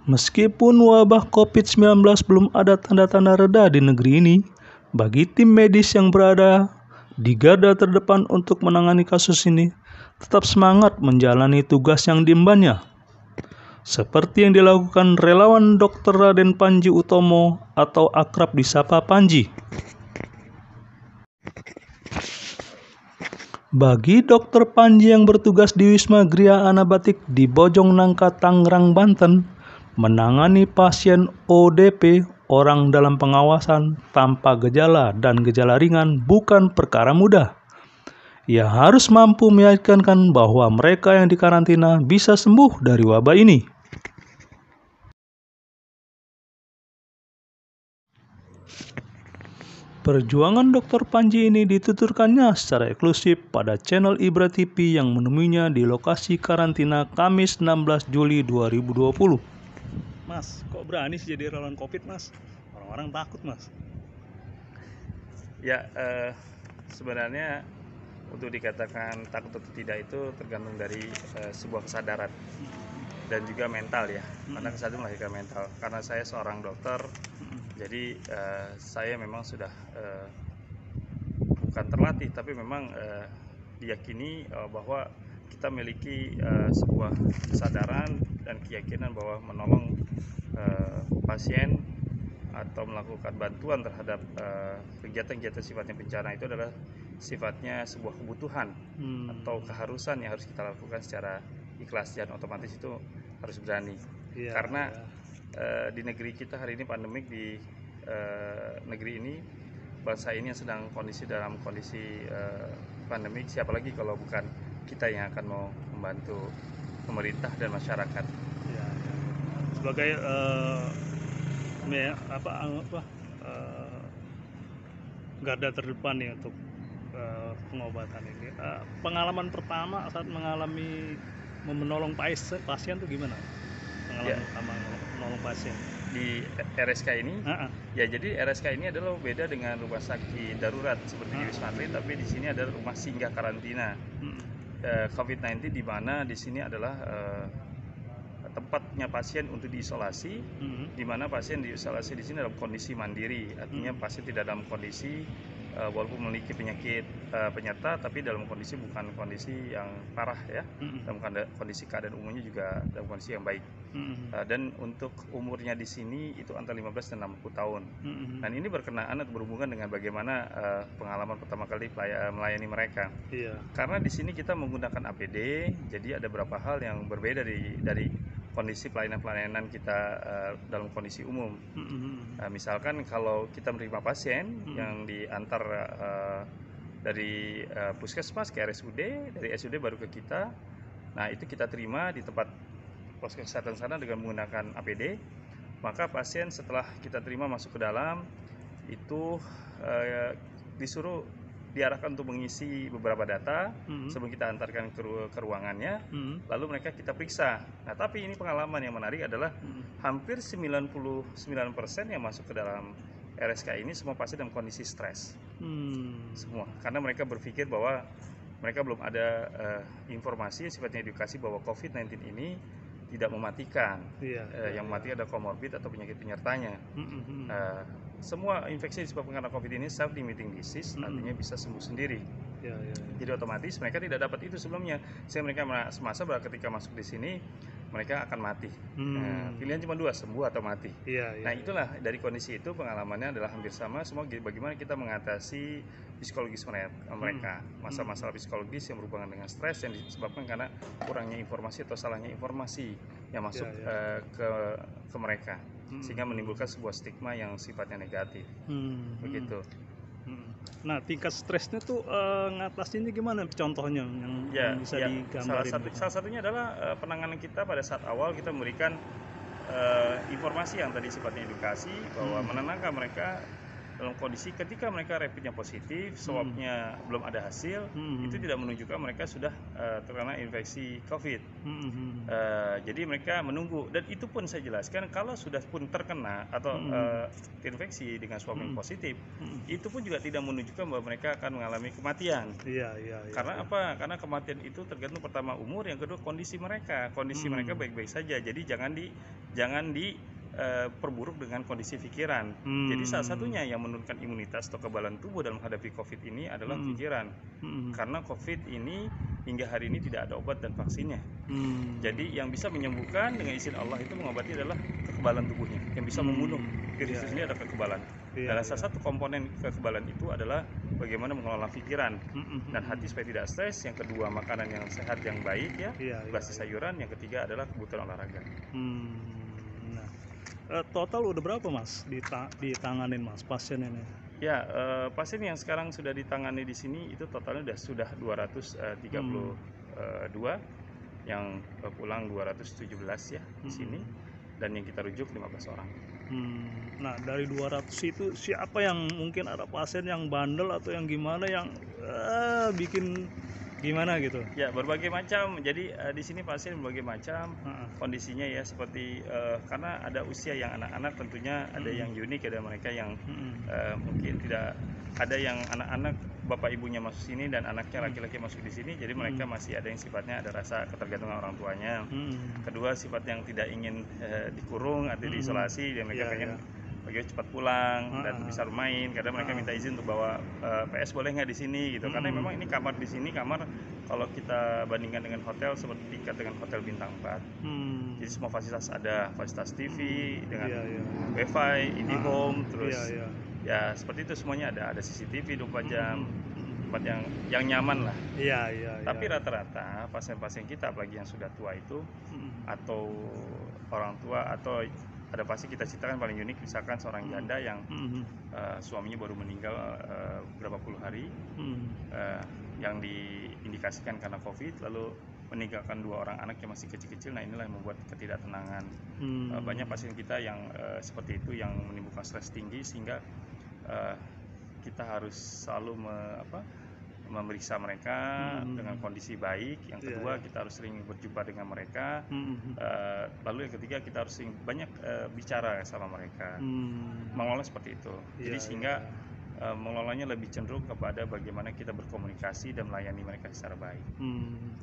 Meskipun wabah COVID-19 belum ada tanda-tanda reda di negeri ini, bagi tim medis yang berada di garda terdepan untuk menangani kasus ini, tetap semangat menjalani tugas yang diembannya. Seperti yang dilakukan relawan Dr. Raden Panji Utomo atau akrab disapa Panji. Bagi Dr. Panji yang bertugas di Wisma Gria Anabatik di Bojong Nangka, Tangerang, Banten, menangani pasien ODP, orang dalam pengawasan tanpa gejala dan gejala ringan, bukan perkara mudah. Ia harus mampu meyakinkan bahwa mereka yang dikarantina bisa sembuh dari wabah ini. Perjuangan Dr. Panji ini dituturkannya secara eksklusif pada channel Ibra TV yang menemuinya di lokasi karantina Kamis 16 Juli 2020. Mas, kok berani sih jadi relawan COVID, Mas? Orang-orang takut, Mas. Ya, sebenarnya untuk dikatakan takut atau tidak itu tergantung dari sebuah kesadaran dan juga mental ya. Karena kesadaran melahirkan mental. Karena saya seorang dokter, jadi saya memang sudah bukan terlatih, tapi memang diyakini bahwa kita memiliki sebuah kesadaran dan keyakinan bahwa menolong pasien atau melakukan bantuan terhadap kegiatan-kegiatan sifatnya bencana itu adalah sifatnya sebuah kebutuhan atau keharusan yang harus kita lakukan secara ikhlas, dan otomatis itu harus berani. Karena di negeri kita hari ini pandemik, di negeri ini, bangsa ini yang sedang dalam kondisi pandemik, siapa lagi kalau bukan kita yang akan mau membantu pemerintah dan masyarakat. Sebagai garda terdepan nih untuk pengobatan ini, pengalaman pertama saat menolong pasien itu gimana? Pengalaman pertama menolong pasien di RSK ini, ya jadi RSK ini adalah beda dengan rumah sakit darurat seperti di Wisma Atlet, tapi di sini ada rumah singgah karantina COVID-19, di mana di sini adalah tempatnya pasien untuk diisolasi, di mana pasien diisolasi di sini dalam kondisi mandiri, artinya pasien tidak dalam kondisi walaupun memiliki penyakit penyerta, tapi dalam kondisi bukan kondisi yang parah ya, dalam kondisi keadaan umumnya juga dalam kondisi yang baik. Dan untuk umurnya di sini itu antara 15 dan 60 tahun. Dan ini berkenaan atau berhubungan dengan bagaimana pengalaman pertama kali melayani mereka. Karena di sini kita menggunakan APD, jadi ada beberapa hal yang berbeda dari kondisi pelayanan kita dalam kondisi umum. Misalkan kalau kita menerima pasien yang diantar dari puskesmas ke RSUD, dari RSUD baru ke kita, nah itu kita terima di tempat pos kesehatan sana dengan menggunakan APD. Maka pasien setelah kita terima masuk ke dalam, itu disuruh diarahkan untuk mengisi beberapa data sebelum kita antarkan ke ruangannya, lalu mereka kita periksa. Nah, tapi ini pengalaman yang menarik adalah hampir 99% yang masuk ke dalam RSK ini semua pasien dalam kondisi stres. Semua, karena mereka berpikir bahwa mereka belum ada informasi sifatnya edukasi bahwa COVID-19 ini tidak mematikan. Yang mati ada komorbid atau penyakit penyertanya. Semua infeksi disebabkan karena COVID ini self-limiting disease, artinya bisa sembuh sendiri. Jadi otomatis mereka tidak dapat itu sebelumnya, sehingga mereka semasa bahwa ketika masuk di sini mereka akan mati. Pilihan cuma dua, sembuh atau mati. Nah, itulah dari kondisi itu pengalamannya adalah hampir sama semua, bagaimana kita mengatasi psikologis mereka, masalah psikologis yang berhubungan dengan stres yang disebabkan karena kurangnya informasi atau salahnya informasi yang masuk ke mereka, sehingga menimbulkan sebuah stigma yang sifatnya negatif. Begitu. Nah, tingkat stresnya tuh ngatasinnya gimana? Contohnya yang bisa digambarin? Salah satunya adalah penanganan kita pada saat awal kita memberikan informasi yang tadi sifatnya edukasi, bahwa menenangkan mereka dalam kondisi ketika mereka rapidnya positif, swabnya belum ada hasil, itu tidak menunjukkan mereka sudah terkena infeksi COVID. Jadi mereka menunggu, dan itu pun saya jelaskan kalau sudah pun terkena atau terinfeksi dengan swab yang positif, itu pun juga tidak menunjukkan bahwa mereka akan mengalami kematian. Karena apa? Karena kematian itu tergantung pertama umur, yang kedua kondisi mereka. Kondisi mereka baik-baik saja, jadi jangan jangan perburuk dengan kondisi pikiran. Jadi salah satunya yang menurunkan imunitas atau kekebalan tubuh dalam menghadapi COVID ini adalah pikiran. Karena COVID ini hingga hari ini tidak ada obat dan vaksinnya. Jadi yang bisa menyembuhkan dengan izin Allah itu mengobati adalah kekebalan tubuhnya. Yang bisa membunuh virus itu sendiri adalah kekebalan. Dan salah satu komponen kekebalan itu adalah bagaimana mengelola pikiran dan hati supaya tidak stres. Yang kedua, makanan yang sehat yang baik basis sayuran. Yang ketiga adalah kebutuhan olahraga. Total udah berapa Mas ditanganin Mas pasien ini? Ya, pasien yang sekarang sudah ditangani di sini itu totalnya sudah 232, yang pulang 217 ya di sini, dan yang kita rujuk 15 orang. Nah dari 200 itu siapa yang mungkin ada pasien yang bandel atau yang gimana yang bikin gimana gitu? Ya, berbagai macam. Jadi di sini pasien berbagai macam kondisinya ya, seperti karena ada usia yang anak-anak tentunya ada yang unik, ada mereka yang mungkin tidak, ada yang anak-anak bapak ibunya masuk sini dan anaknya laki-laki masuk di sini, jadi mereka masih ada yang sifatnya ada rasa ketergantungan orang tuanya. Kedua, sifat yang tidak ingin dikurung atau diisolasi, dan mereka pengen bagaimana cepat pulang dan bisa bermain, karena mereka minta izin untuk bawa PS boleh nggak di sini gitu, karena memang ini kamar di sini, kamar kalau kita bandingkan dengan hotel seperti tingkat dengan hotel bintang 4. Jadi semua fasilitas ada, fasilitas TV dengan WiFi, IndiHome, terus ya seperti itu semuanya ada CCTV 24 jam, tempat yang nyaman lah. Tapi rata-rata pasien-pasien kita, apalagi yang sudah tua itu atau orang tua, atau ada pasti kita ceritakan paling unik, misalkan seorang janda yang suaminya baru meninggal berapa puluh hari, yang diindikasikan karena COVID, lalu meninggalkan 2 orang anak yang masih kecil-kecil. Nah inilah yang membuat ketidaktenangan. Banyak pasien kita yang seperti itu, yang menimbulkan stres tinggi, sehingga kita harus selalu memeriksa mereka dengan kondisi baik. Yang kedua, kita harus sering berjumpa dengan mereka. Lalu yang ketiga, kita harus sering banyak bicara sama mereka. Mengelola seperti itu. Jadi sehingga mengelolanya lebih cenderung kepada bagaimana kita berkomunikasi dan melayani mereka secara baik.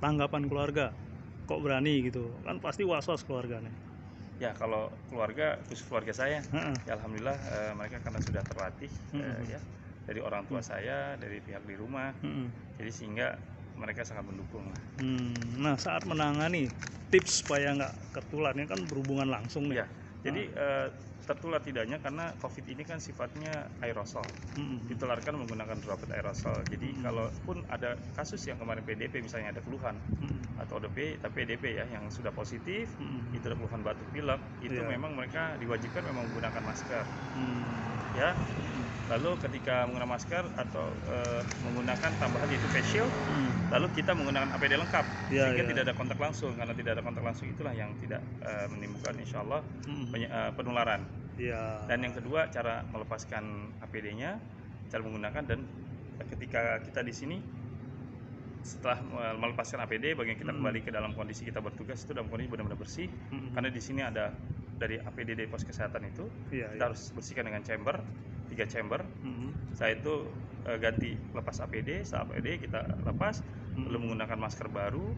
Tanggapan keluarga, kok berani gitu? Kan pasti was-was keluarganya. Ya, kalau keluarga, khusus keluarga saya, ya alhamdulillah mereka karena sudah terlatih ya, dari orang tua saya, dari pihak di rumah, jadi sehingga mereka sangat mendukung. Nah saat menangani, tips supaya nggak tertular, ini kan berhubungan langsung nih. Ya, jadi tertular tidaknya, karena COVID ini kan sifatnya aerosol, ditularkan menggunakan droplet aerosol. Jadi kalaupun ada kasus yang kemarin PDP misalnya ada keluhan atau PDP ya yang sudah positif, itu ada keluhan batuk pilek, itu memang mereka diwajibkan memang menggunakan masker. Ya, lalu ketika menggunakan masker atau menggunakan tambahan yaitu face shield, lalu kita menggunakan APD lengkap, sehingga tidak ada kontak langsung. Karena tidak ada kontak langsung itulah yang tidak menimbulkan insya Allah penularan. Dan yang kedua, cara melepaskan APD-nya, cara menggunakan, dan ketika kita di sini setelah melepaskan APD, bagian kita kembali ke dalam kondisi kita bertugas itu dalam kondisi benar-benar bersih. Karena di sini ada dari APD dari pos kesehatan itu, kita harus bersihkan dengan chamber, 3 chamber. Saya itu ganti lepas APD, setelah APD kita lepas, lalu menggunakan masker baru,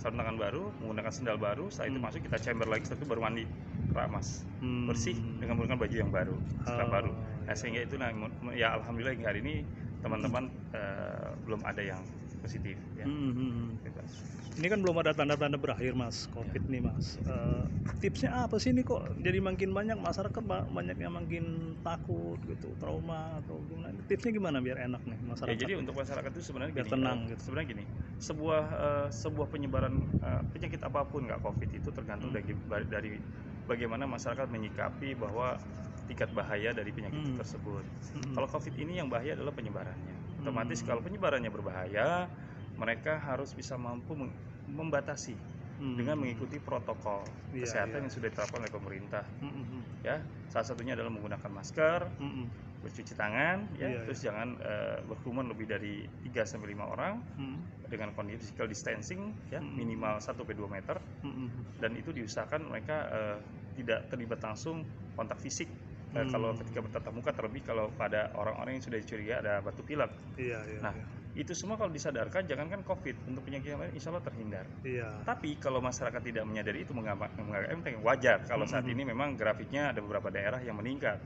sarung tangan baru, menggunakan sendal baru. Setelah itu masuk kita chamber lagi, setelah itu baru mandi keramas, bersih dengan menggunakan baju yang baru, setelah baru. Nah sehingga itu, ya alhamdulillah hingga hari ini teman-teman belum ada yang positif. Ya. Ini kan belum ada tanda-tanda berakhir Mas, COVID nih Mas. Tipsnya apa sih ini kok jadi makin banyak masyarakat banyak yang makin takut gitu, trauma atau gimana? Tipsnya gimana biar enak nih masyarakat? Ya, jadi untuk masyarakat itu sebenarnya biar tenang gitu. Sebenarnya gini, sebuah penyebaran penyakit apapun, nggak COVID, itu tergantung dari bagaimana masyarakat menyikapi bahwa tingkat bahaya dari penyakit tersebut. Kalau COVID ini yang bahaya adalah penyebarannya. Otomatis kalau penyebarannya berbahaya, mereka harus bisa mampu membatasi dengan mengikuti protokol kesehatan yang sudah ditetapkan oleh pemerintah. Ya, salah satunya adalah menggunakan masker, bercuci tangan, terus jangan berkerumun lebih dari 3-5 orang, dengan kondisi physical distancing, ya minimal 1-2 meter, dan itu diusahakan mereka tidak terlibat langsung kontak fisik. Kalau ketika bertatap muka, terlebih kalau pada orang-orang yang sudah dicurigai ada batuk pilek. Nah, Itu semua kalau disadarkan, jangankan COVID, untuk penyakit yang lain insya Allah terhindar. Iya. Tapi kalau masyarakat tidak menyadari itu menganggap enteng, wajar kalau saat ini memang grafiknya ada beberapa daerah yang meningkat.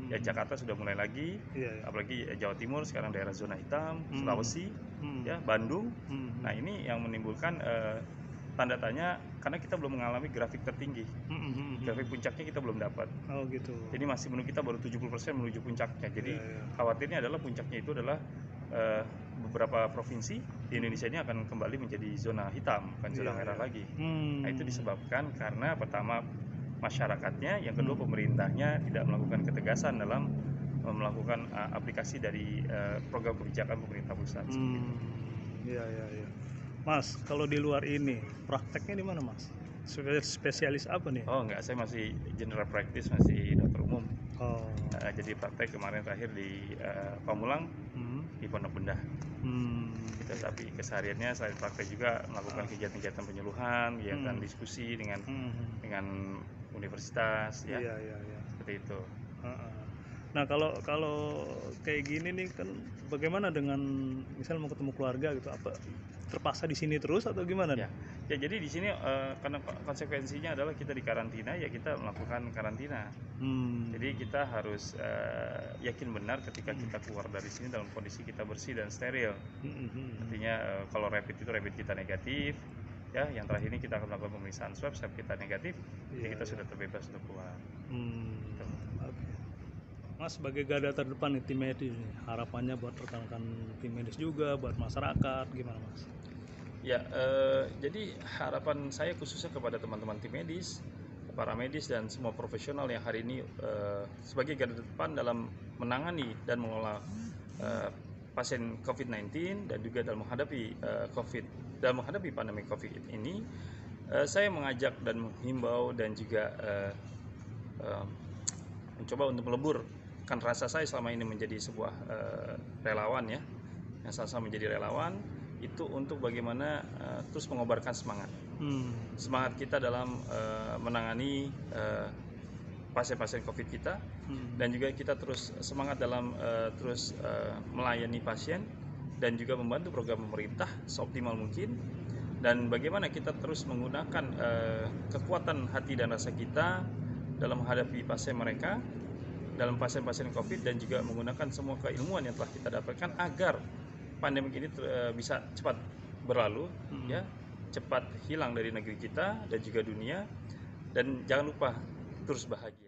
Ya Jakarta sudah mulai lagi, apalagi Jawa Timur sekarang daerah zona hitam, Sulawesi, ya Bandung. Nah ini yang menimbulkan tanda tanya karena kita belum mengalami grafik tertinggi. Grafik puncaknya kita belum dapat. Oh gitu. Jadi masih menurut kita baru 70% menuju puncaknya. Jadi khawatirnya adalah puncaknya itu adalah beberapa provinsi di Indonesia ini akan kembali menjadi zona hitam, bukan zona merah lagi. Nah itu disebabkan karena pertama masyarakatnya, yang kedua pemerintahnya tidak melakukan ketegasan dalam melakukan aplikasi dari program kebijakan pemerintah pusat. Iya. Mas, kalau di luar ini prakteknya di mana Mas? Spesialis apa nih? Oh enggak, saya masih general practice, masih dokter umum. Oh. Jadi praktek kemarin terakhir di Pamulang, di Pondok Benda. Gitu, tapi kesehariannya selain praktek juga melakukan kegiatan-kegiatan penyuluhan, kegiatan diskusi dengan universitas, ya. Seperti itu. Nah kalau kayak gini nih kan, bagaimana dengan misal mau ketemu keluarga gitu, apa terpaksa di sini terus atau gimana? Ya jadi di sini karena konsekuensinya adalah kita di karantina, ya kita melakukan karantina. Jadi kita harus yakin benar ketika kita keluar dari sini dalam kondisi kita bersih dan steril. Artinya kalau rapid kita negatif, ya yang terakhir ini kita akan melakukan pemeriksaan swab kita negatif, jadi kita sudah terbebas untuk keluar. Mas, sebagai garda terdepan nih, tim medis nih, harapannya buat rekan-rekan tim medis juga, buat masyarakat, gimana Mas? Ya, jadi harapan saya khususnya kepada teman-teman tim medis, para medis dan semua profesional yang hari ini sebagai garda terdepan dalam menangani dan mengelola pasien COVID-19 dan juga dalam menghadapi dalam menghadapi pandemi COVID ini, saya mengajak dan menghimbau dan juga mencoba untuk meleburkan rasa saya selama ini menjadi sebuah relawan, ya, yang sama-sama menjadi relawan itu untuk bagaimana terus mengobarkan semangat kita dalam menangani pasien-pasien COVID kita, dan juga kita terus semangat dalam terus melayani pasien dan juga membantu program pemerintah seoptimal mungkin, dan bagaimana kita terus menggunakan kekuatan hati dan rasa kita dalam menghadapi pasien mereka, dalam pasien-pasien COVID, dan juga menggunakan semua keilmuan yang telah kita dapatkan agar pandemi ini bisa cepat berlalu, ya, cepat hilang dari negeri kita dan juga dunia, dan jangan lupa terus bahagia.